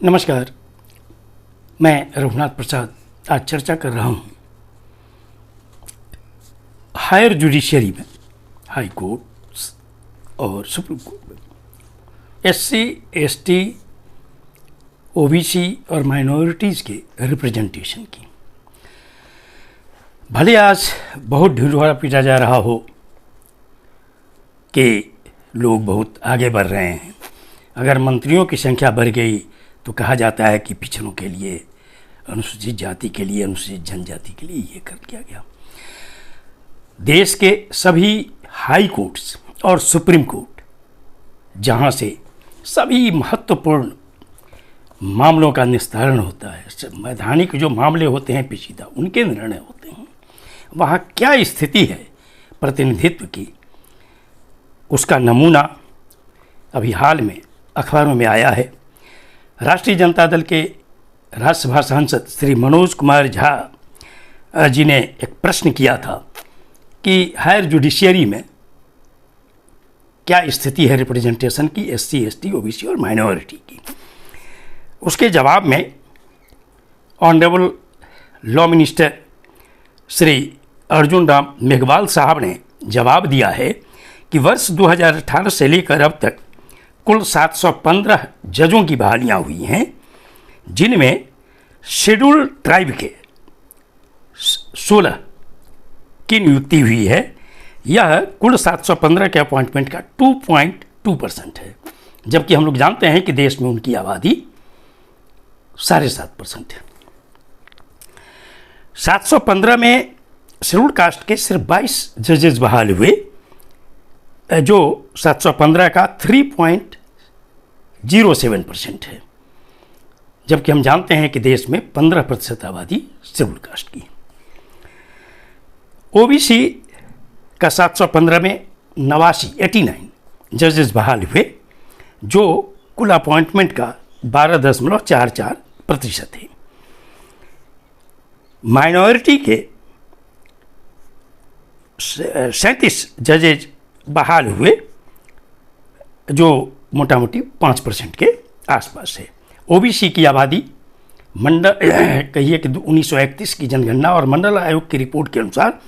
नमस्कार, मैं रघुनाथ प्रसाद आज चर्चा कर रहा हूँ हायर जुडिशरी में, हाई कोर्ट्स और सुप्रीम कोर्ट में एससी, एसटी, ओबीसी और माइनॉरिटीज़ के रिप्रेजेंटेशन की। भले आज बहुत ढिंढोरा पीटा जा रहा हो कि लोग बहुत आगे बढ़ रहे हैं, अगर मंत्रियों की संख्या बढ़ गई तो कहा जाता है कि पिछड़ों के लिए, अनुसूचित जाति के लिए, अनुसूचित जनजाति के लिए ये कर दिया गया। देश के सभी हाई कोर्ट्स और सुप्रीम कोर्ट, जहाँ से सभी महत्वपूर्ण मामलों का निस्तारण होता है, संवैधानिक जो मामले होते हैं पेचीदा, उनके निर्णय होते हैं, वहाँ क्या स्थिति है प्रतिनिधित्व की, उसका नमूना अभी हाल में अखबारों में आया है। राष्ट्रीय जनता दल के राज्यसभा सांसद श्री मनोज कुमार झा जी ने एक प्रश्न किया था कि हायर जुडिशियरी में क्या स्थिति है रिप्रेजेंटेशन की, एससी, एसटी, ओबीसी और माइनॉरिटी की। उसके जवाब में honourable law minister Shri Arjun Ram Meghwal साहब ने जवाब दिया है कि वर्ष 2018 से लेकर अब तक कुल 715 जजों की बहालियां हुई हैं, जिनमें शेड्यूल्ड ट्राइब के 16 की नियुक्ति हुई है। यह कुल 715 के अपॉइंटमेंट का 2.2% है, जबकि हम लोग जानते हैं कि देश में उनकी आबादी 7.5% है। 715 में शेड्यूल्ड कास्ट के सिर्फ 22 जजेस बहाल हुए, जो 715 का 3.07% है, जबकि हम जानते हैं कि देश में 15% आबादी शेड्यूल्ड कास्ट की। ओबीसी का 715 में 89 जजेस बहाल हुए, जो कुल अपॉइंटमेंट का 12.44% है। माइनॉरिटी के 37 जजेज बहाल हुए, जो मोटा मोटी 5% के आसपास है। ओबीसी की आबादी मंडल कहिए कि 1931 की जनगणना और मंडल आयोग की रिपोर्ट के अनुसार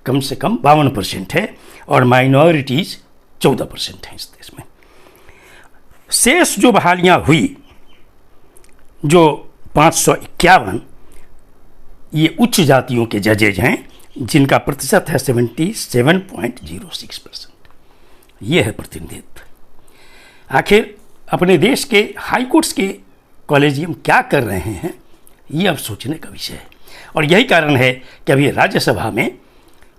कम से कम 52% है, और माइनॉरिटीज़ 14% हैं इस देश में। शेष जो बहालियाँ हुई, जो 551, ये उच्च जातियों के जजेज हैं, जिनका प्रतिशत है 77.06%। ये है प्रतिनिधित्व। आखिर अपने देश के हाई कोर्ट्स के कॉलेजियम क्या कर रहे हैं, ये अब सोचने का विषय है। और यही कारण है कि अभी राज्यसभा में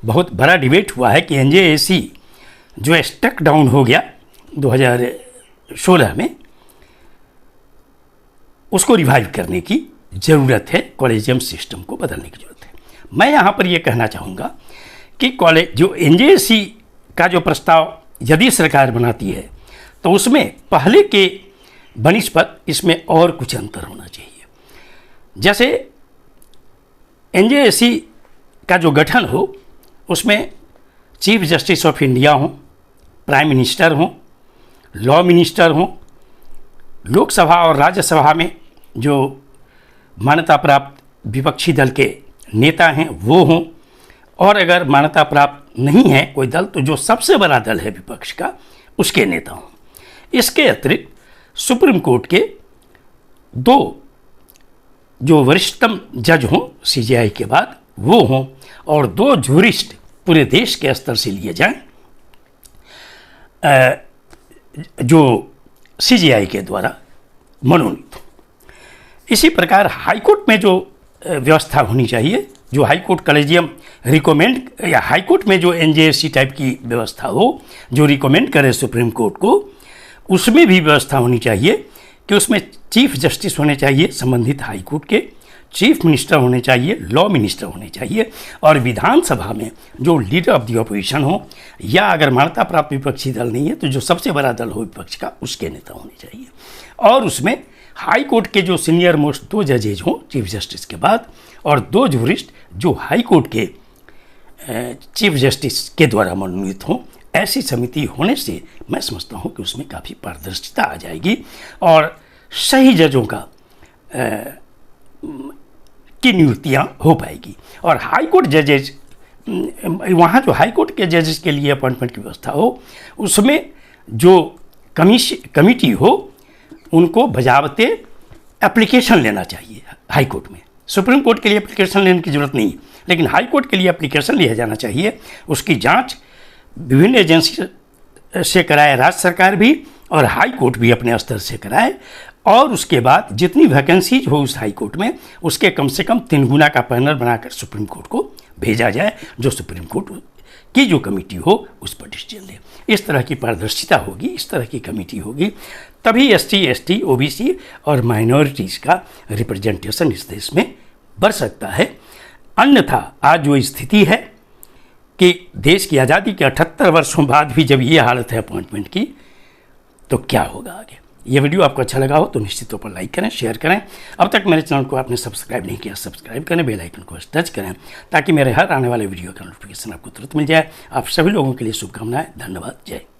बहुत बड़ा डिबेट हुआ है कि एनजेएसी जो स्टक डाउन हो गया 2016 में, उसको रिवाइव करने की ज़रूरत है, कॉलेजियम सिस्टम को बदलने की ज़रूरत है। मैं यहाँ पर यह कहना चाहूँगा कि कॉलेज जो एनजेएसी का जो प्रस्ताव यदि सरकार बनाती है, तो उसमें पहले के बनिस्पत इसमें और कुछ अंतर होना चाहिए। जैसे एनजेएसी का जो गठन हो, उसमें चीफ जस्टिस ऑफ इंडिया हों, प्राइम मिनिस्टर हों, लॉ मिनिस्टर हों, लोकसभा और राज्यसभा में जो मान्यता प्राप्त विपक्षी दल के नेता हैं वो हों, और अगर मान्यता प्राप्त नहीं है कोई दल, तो जो सबसे बड़ा दल है विपक्ष का, उसके नेता हों। इसके अतिरिक्त सुप्रीम कोर्ट के 2 जो वरिष्ठतम जज हों सीजेआई के बाद, वो हों, और 2 जूरिस्ट पूरे देश के स्तर से लिए जाएं, जो सीजेआई के द्वारा मनोनीत। इसी प्रकार हाईकोर्ट में जो व्यवस्था होनी चाहिए, जो हाईकोर्ट कॉलेजियम रिकमेंड, या हाईकोर्ट में जो एनजेएसी टाइप की व्यवस्था हो, जो रिकमेंड करे सुप्रीम कोर्ट को, उसमें भी व्यवस्था होनी चाहिए कि उसमें चीफ जस्टिस होने चाहिए संबंधित हाईकोर्ट के, चीफ मिनिस्टर होने चाहिए, लॉ मिनिस्टर होने चाहिए, और विधानसभा में जो लीडर ऑफ द ऑपोजिशन हो, या अगर मान्यता प्राप्त विपक्षी दल नहीं है तो जो सबसे बड़ा दल हो विपक्ष का, उसके नेता होने चाहिए। और उसमें हाई कोर्ट के जो सीनियर मोस्ट 2 जजेज हों चीफ जस्टिस के बाद, और 2 जूरिस्ट जो हाई कोर्ट के चीफ जस्टिस के द्वारा मनोनीत हों। ऐसी समिति होने से मैं समझता हूं कि उसमें काफ़ी पारदर्शिता आ जाएगी और सही जजों का की नियुक्तियां हो पाएगी। और हाई कोर्ट जजेज, वहाँ जो हाई कोर्ट के जजेस के लिए अपॉइंटमेंट की व्यवस्था हो, उसमें जो कमिटी हो उनको बजावते एप्लीकेशन लेना चाहिए हाई कोर्ट में। सुप्रीम कोर्ट के लिए एप्लीकेशन लेने की ज़रूरत नहीं, लेकिन हाई कोर्ट के लिए एप्लीकेशन लिया जाना चाहिए। उसकी जांच विभिन्न एजेंसी से कराए, राज्य सरकार भी और हाई कोर्ट भी अपने स्तर से कराए, और उसके बाद जितनी वैकेंसीज हो उस हाई कोर्ट में, उसके कम से कम 3 गुना का पैनल बनाकर सुप्रीम कोर्ट को भेजा जाए, जो सुप्रीम कोर्ट की जो कमेटी हो उस पर डिसीजन ले। इस तरह की पारदर्शिता होगी, इस तरह की कमेटी होगी, तभी SC, ST, OBC और माइनॉरिटीज़ का रिप्रेजेंटेशन इस देश में बढ़ सकता है। अन्यथा आज जो स्थिति है कि देश की आज़ादी के 78 वर्षों बाद भी जब ये हालत है अपॉइंटमेंट की, तो क्या होगा आगे। ये वीडियो आपको अच्छा लगा हो तो निश्चित तौर पर लाइक करें, शेयर करें। अब तक मेरे चैनल को आपने सब्सक्राइब नहीं किया, सब्सक्राइब करें, बेल आइकन को टच करें, ताकि मेरे हर आने वाले वीडियो का नोटिफिकेशन आपको तुरंत मिल जाए। आप सभी लोगों के लिए शुभकामनाएं। धन्यवाद। जय।